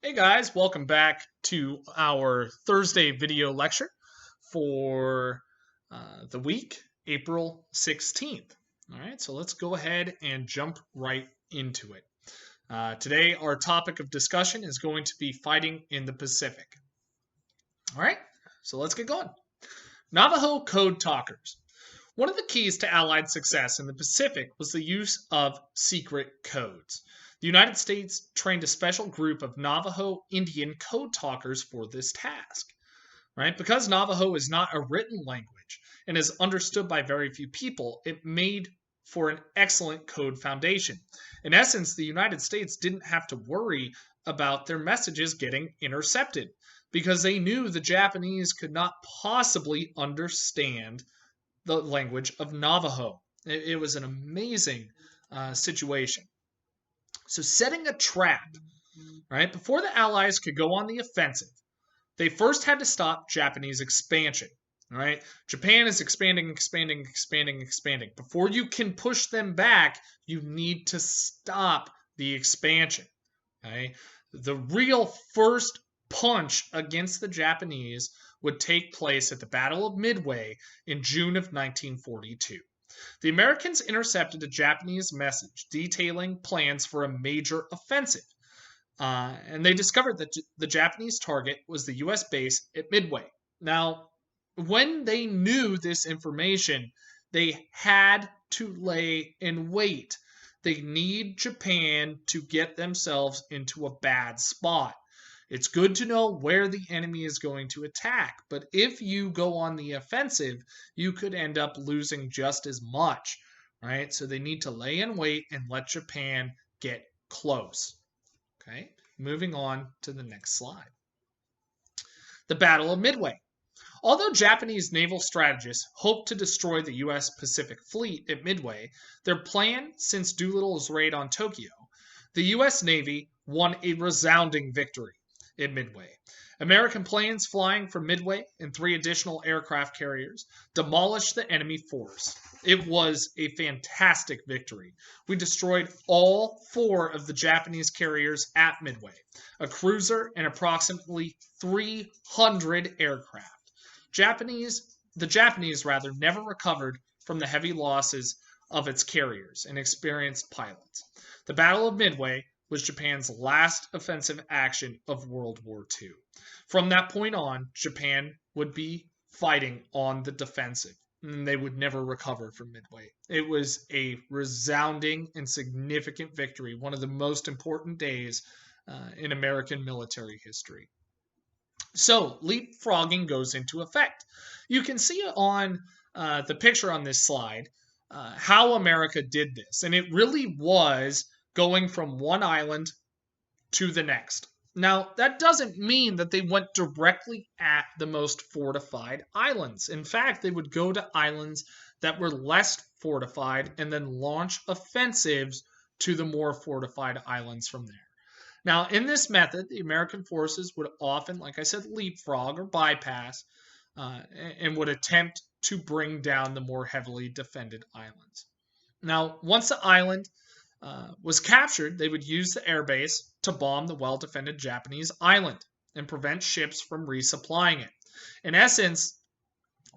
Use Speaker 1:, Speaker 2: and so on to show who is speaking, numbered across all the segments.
Speaker 1: Hey guys, welcome back to our Thursday video lecture for the week, April 16th. All right, so let's go ahead and jump right into it. Today, our topic of discussion is going to be fighting in the Pacific. All right, so let's get going. Navajo Code Talkers. One of the keys to Allied success in the Pacific was the use of secret codes. The United States trained a special group of Navajo Indian code talkers for this task, right? Because Navajo is not a written language and is understood by very few people, it made for an excellent code foundation. In essence, the United States didn't have to worry about their messages getting intercepted because they knew the Japanese could not possibly understand the language of Navajo. It was an amazing situation. So, setting a trap, right? Before the Allies could go on the offensive, they first had to stop Japanese expansion. All right, Japan is expanding, expanding, expanding, expanding. Before you can push them back, you need to stop the expansion. Okay, the real first punch against the Japanese would take place at the Battle of Midway in June of 1942. The Americans intercepted a Japanese message detailing plans for a major offensive, and they discovered that the Japanese target was the U.S. base at Midway. Now, when they knew this information, they had to lay in wait. They need Japan to get themselves into a bad spot. It's good to know where the enemy is going to attack, but if you go on the offensive, you could end up losing just as much, right? So they need to lay in wait and let Japan get close. Okay, moving on to the next slide. The Battle of Midway. Although Japanese naval strategists hoped to destroy the U.S. Pacific Fleet at Midway, their plan since Doolittle's raid on Tokyo, the U.S. Navy won a resounding victory at Midway. American planes flying from Midway and 3 additional aircraft carriers demolished the enemy force. It was a fantastic victory. We destroyed all 4 of the Japanese carriers at Midway, a cruiser, and approximately 300 aircraft. The Japanese never recovered from the heavy losses of its carriers and experienced pilots. The Battle of Midway was Japan's last offensive action of World War II. From that point on, Japan would be fighting on the defensive, and they would never recover from Midway. It was a resounding and significant victory, one of the most important days in American military history. So, leapfrogging goes into effect. You can see on the picture on this slide how America did this, and it really was going from one island to the next. Now, that doesn't mean that they went directly at the most fortified islands. In fact, they would go to islands that were less fortified and then launch offensives to the more fortified islands from there. Now, in this method, the American forces would often, like I said, leapfrog or bypass and would attempt to bring down the more heavily defended islands. Now, once the island was captured, they would use the airbase to bomb the well defended Japanese island and prevent ships from resupplying it. In essence,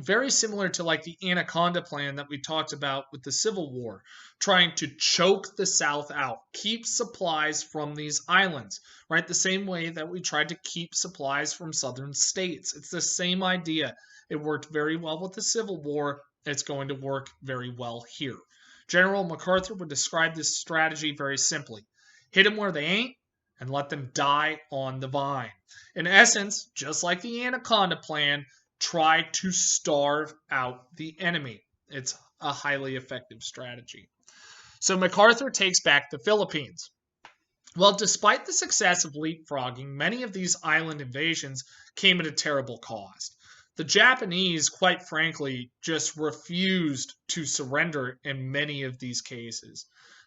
Speaker 1: very similar to like the Anaconda plan that we talked about with the Civil War, trying to choke the South out, keep supplies from these islands, right? The same way that we tried to keep supplies from southern states. It's the same idea. It worked very well with the Civil War. It's going to work very well here. General MacArthur would describe this strategy very simply: hit them where they ain't and let them die on the vine. In essence, just like the Anaconda plan, try to starve out the enemy. It's a highly effective strategy. So MacArthur takes back the Philippines. Well, despite the success of leapfrogging, many of these island invasions came at a terrible cost. The Japanese, quite frankly, just refused to surrender in many of these cases.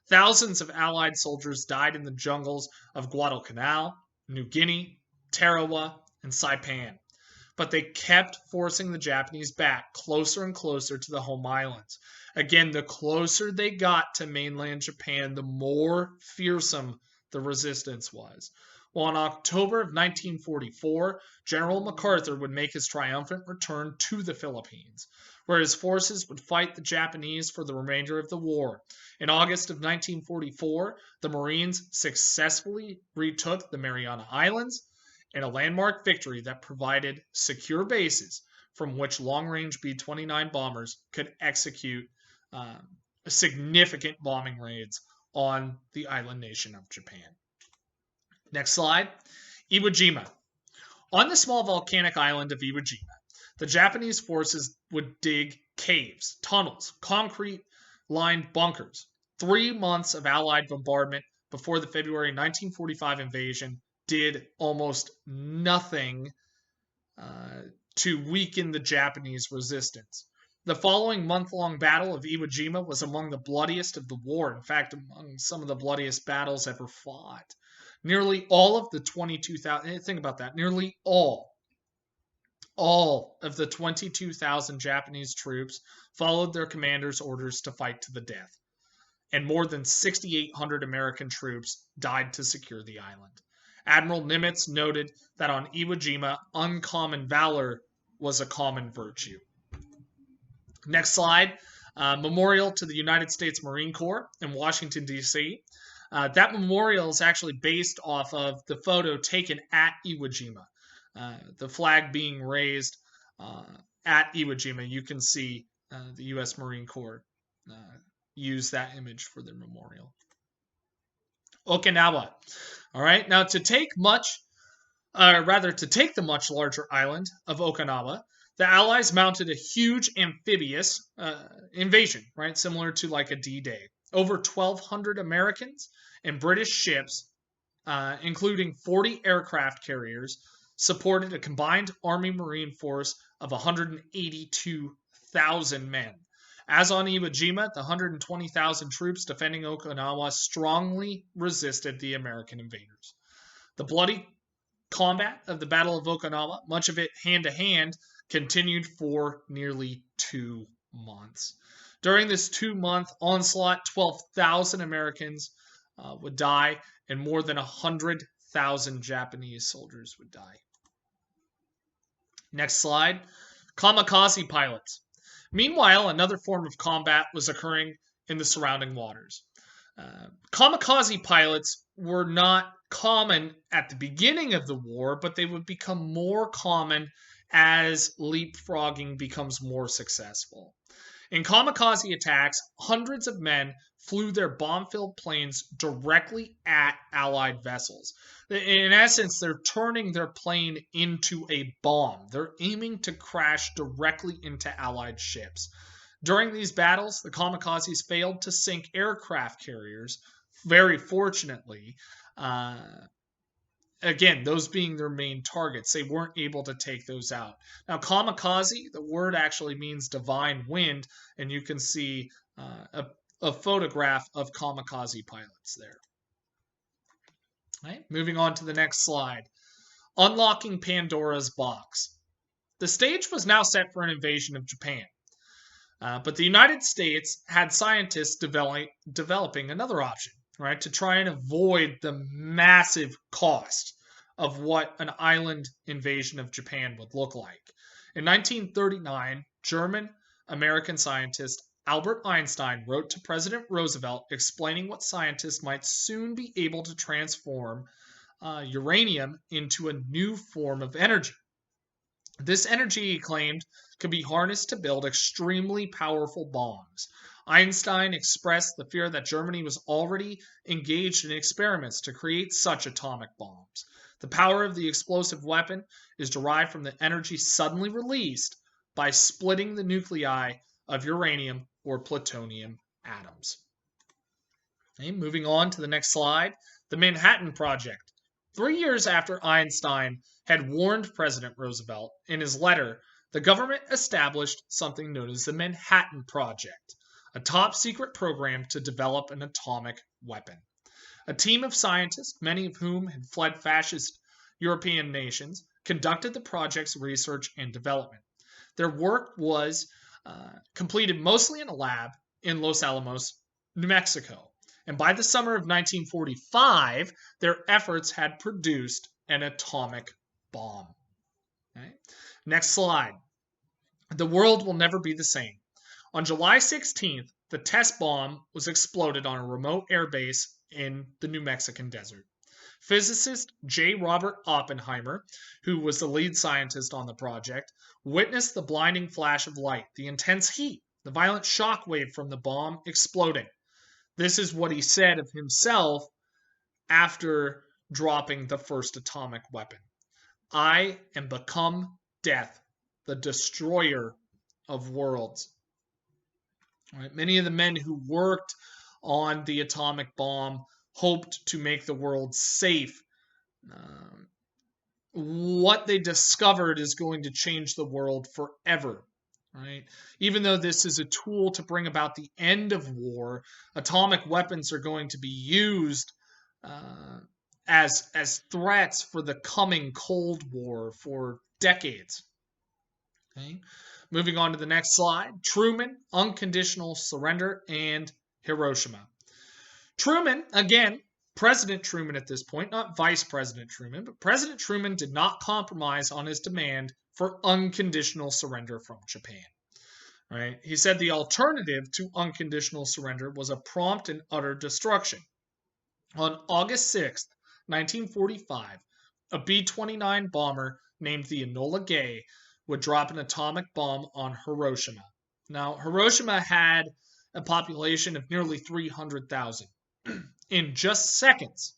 Speaker 1: Thousands of Allied soldiers died in the jungles of Guadalcanal, New Guinea, Tarawa, and Saipan, but they kept forcing the Japanese back closer and closer to the home islands. Again, the closer they got to mainland Japan, the more fearsome the resistance was. Well, in October of 1944, General MacArthur would make his triumphant return to the Philippines, where his forces would fight the Japanese for the remainder of the war. In August of 1944, the Marines successfully retook the Mariana Islands in a landmark victory that provided secure bases from which long-range B-29 bombers could execute significant bombing raids on the island nation of Japan. Next slide. Iwo Jima. On the small volcanic island of Iwo Jima, the Japanese forces would dig caves, tunnels, concrete-lined bunkers. 3 months of Allied bombardment before the February 1945 invasion did almost nothing to weaken the Japanese resistance. The following month-long battle of Iwo Jima was among the bloodiest of the war. In fact, among some of the bloodiest battles ever fought. Nearly all of the 22,000, think about that, nearly all of the 22,000 Japanese troops followed their commander's orders to fight to the death. And more than 6,800 American troops died to secure the island. Admiral Nimitz noted that on Iwo Jima, uncommon valor was a common virtue. Next slide. Memorial to the United States Marine Corps in Washington, D.C. That memorial is actually based off of the photo taken at Iwo Jima. The flag being raised at Iwo Jima. You can see the U.S. Marine Corps use that image for their memorial. Okinawa. All right, now to take the much larger island of Okinawa, the Allies mounted a huge amphibious invasion, right, similar to like a D-Day. Over 1,200 Americans and British ships, including 40 aircraft carriers, supported a combined Army Marine force of 182,000 men. As on Iwo Jima, the 120,000 troops defending Okinawa strongly resisted the American invaders. The bloody combat of the Battle of Okinawa, much of it hand-to-hand, continued for nearly 2 months. During this 2-month onslaught, 12,000 Americans would die, and more than 100,000 Japanese soldiers would die. Next slide. Kamikaze pilots. Meanwhile, another form of combat was occurring in the surrounding waters. Kamikaze pilots were not common at the beginning of the war, but they would become more common as leapfrogging becomes more successful. In kamikaze attacks, hundreds of men flew their bomb-filled planes directly at Allied vessels. In essence, they're turning their plane into a bomb. They're aiming to crash directly into Allied ships. During these battles, the kamikazes failed to sink aircraft carriers, very fortunately. Again, those being their main targets, they weren't able to take those out. Now, kamikaze, the word actually means divine wind, and you can see a photograph of kamikaze pilots there. All right, moving on to the next slide. Unlocking Pandora's box. The stage was now set for an invasion of Japan. But the United States had scientists developing another option, right, to try and avoid the massive cost of what an island invasion of Japan would look like. In 1939, German-American scientist Albert Einstein wrote to President Roosevelt explaining what scientists might soon be able to transform uranium into a new form of energy. This energy, he claimed, could be harnessed to build extremely powerful bombs. Einstein expressed the fear that Germany was already engaged in experiments to create such atomic bombs. The power of the explosive weapon is derived from the energy suddenly released by splitting the nuclei of uranium or plutonium atoms. Okay, moving on to the next slide, the Manhattan Project. 3 years after Einstein had warned President Roosevelt in his letter, the government established something known as the Manhattan Project, a top-secret program to develop an atomic weapon. A team of scientists, many of whom had fled fascist European nations, conducted the project's research and development. Their work was completed mostly in a lab in Los Alamos, New Mexico. And by the summer of 1945, their efforts had produced an atomic bomb. Right? Next slide. The world will never be the same. On July 16th, the test bomb was exploded on a remote airbase in the New Mexican desert. Physicist J. Robert Oppenheimer, who was the lead scientist on the project, witnessed the blinding flash of light, the intense heat, the violent shock wave from the bomb exploding. This is what he said of himself after dropping the first atomic weapon. I am become death, the destroyer of worlds. Right? Many of the men who worked on the atomic bomb hoped to make the world safe. What they discovered is going to change the world forever. Right? Even though this is a tool to bring about the end of war, atomic weapons are going to be used as threats for the coming Cold War for decades. Okay? Moving on to the next slide. Truman, unconditional surrender, and Hiroshima. Truman, again, President Truman at this point, not Vice President Truman, but President Truman did not compromise on his demand for unconditional surrender from Japan. Right? He said the alternative to unconditional surrender was a prompt and utter destruction. On August 6th, 1945, a B-29 bomber named the Enola Gay would drop an atomic bomb on Hiroshima. Now, Hiroshima had a population of nearly 300,000. In just seconds,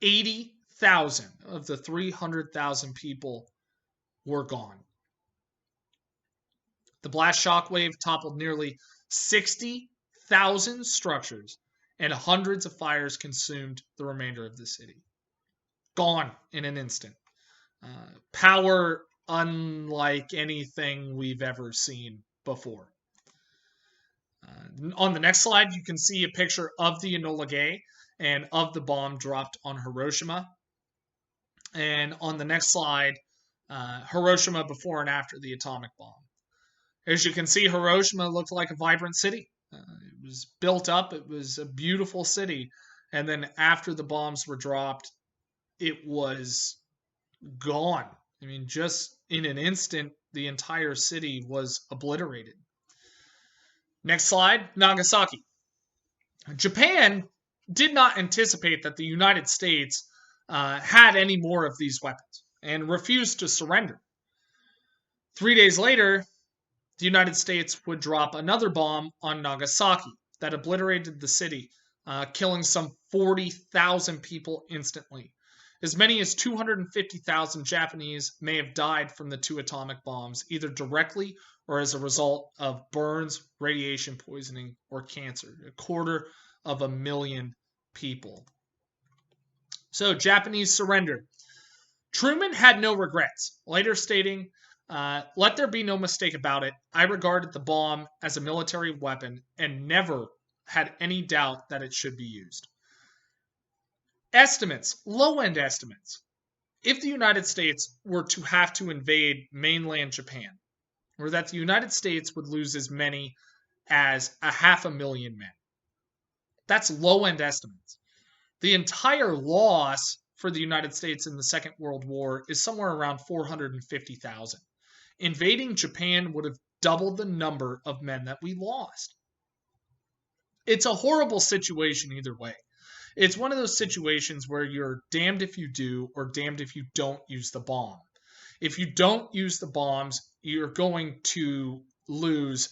Speaker 1: 80,000 of the 300,000 people were gone. The blast shockwave toppled nearly 60,000 structures, and hundreds of fires consumed the remainder of the city. Gone in an instant. Power unlike anything we've ever seen before. On the next slide, you can see a picture of the Enola Gay and of the bomb dropped on Hiroshima. And on the next slide, Hiroshima before and after the atomic bomb. As you can see, Hiroshima looked like a vibrant city. It was built up. It was a beautiful city. And then after the bombs were dropped, it was gone. I mean, just in an instant, the entire city was obliterated. Next slide, Nagasaki. Japan did not anticipate that the United States had any more of these weapons and refused to surrender. 3 days later, the United States would drop another bomb on Nagasaki that obliterated the city, killing some 40,000 people instantly. As many as 250,000 Japanese may have died from the two atomic bombs, either directly or as a result of burns, radiation poisoning, or cancer. 250,000 people. So, Japanese surrender. Truman had no regrets, later stating, let there be no mistake about it. I regarded the bomb as a military weapon and never had any doubt that it should be used. Estimates, low-end estimates. If the United States were to have to invade mainland Japan, or that the United States would lose as many as 500,000 men. That's low-end estimates. The entire loss for the United States in the Second World War is somewhere around 450,000. Invading Japan would have doubled the number of men that we lost. It's a horrible situation either way. It's one of those situations where you're damned if you do or damned if you don't use the bomb. If you don't use the bombs, you're going to lose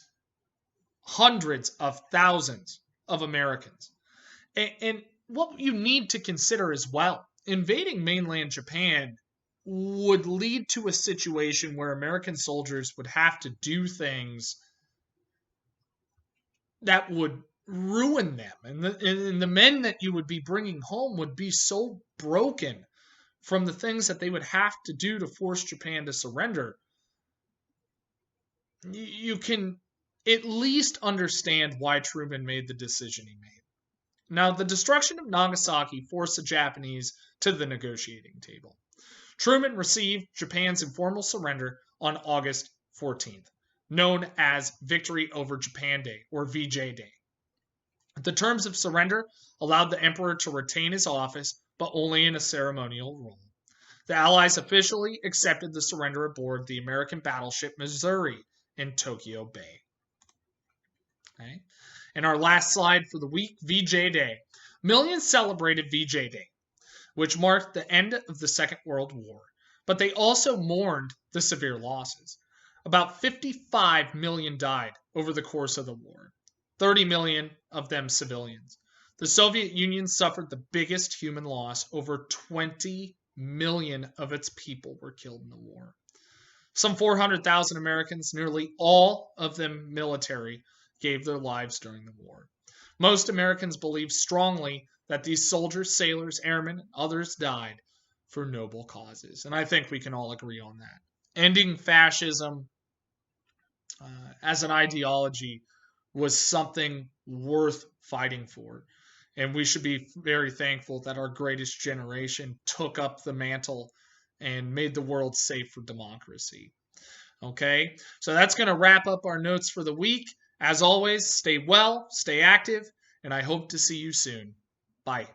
Speaker 1: hundreds of thousands of Americans. And what you need to consider as well, invading mainland Japan would lead to a situation where American soldiers would have to do things that would ruin them. And the men that you would be bringing home would be so broken from the things that they would have to do to force Japan to surrender. You can at least understand why Truman made the decision he made. Now, the destruction of Nagasaki forced the Japanese to the negotiating table. Truman received Japan's informal surrender on August 14th, known as Victory over Japan Day, or VJ Day. The terms of surrender allowed the emperor to retain his office, but only in a ceremonial role. The Allies officially accepted the surrender aboard the American battleship Missouri in Tokyo Bay. Okay. And our last slide for the week, VJ Day. Millions celebrated VJ Day, which marked the end of the Second World War, but they also mourned the severe losses. About 55 million died over the course of the war, 30 million of them civilians. The Soviet Union suffered the biggest human loss. Over 20 million of its people were killed in the war. Some 400,000 Americans, nearly all of them military, gave their lives during the war. Most Americans believe strongly that these soldiers, sailors, airmen, and others died for noble causes. And I think we can all agree on that. Ending fascism as an ideology was something worth fighting for. And we should be very thankful that our greatest generation took up the mantle and made the world safe for democracy. Okay, so that's going to wrap up our notes for the week. As always, stay well, stay active, and I hope to see you soon. Bye.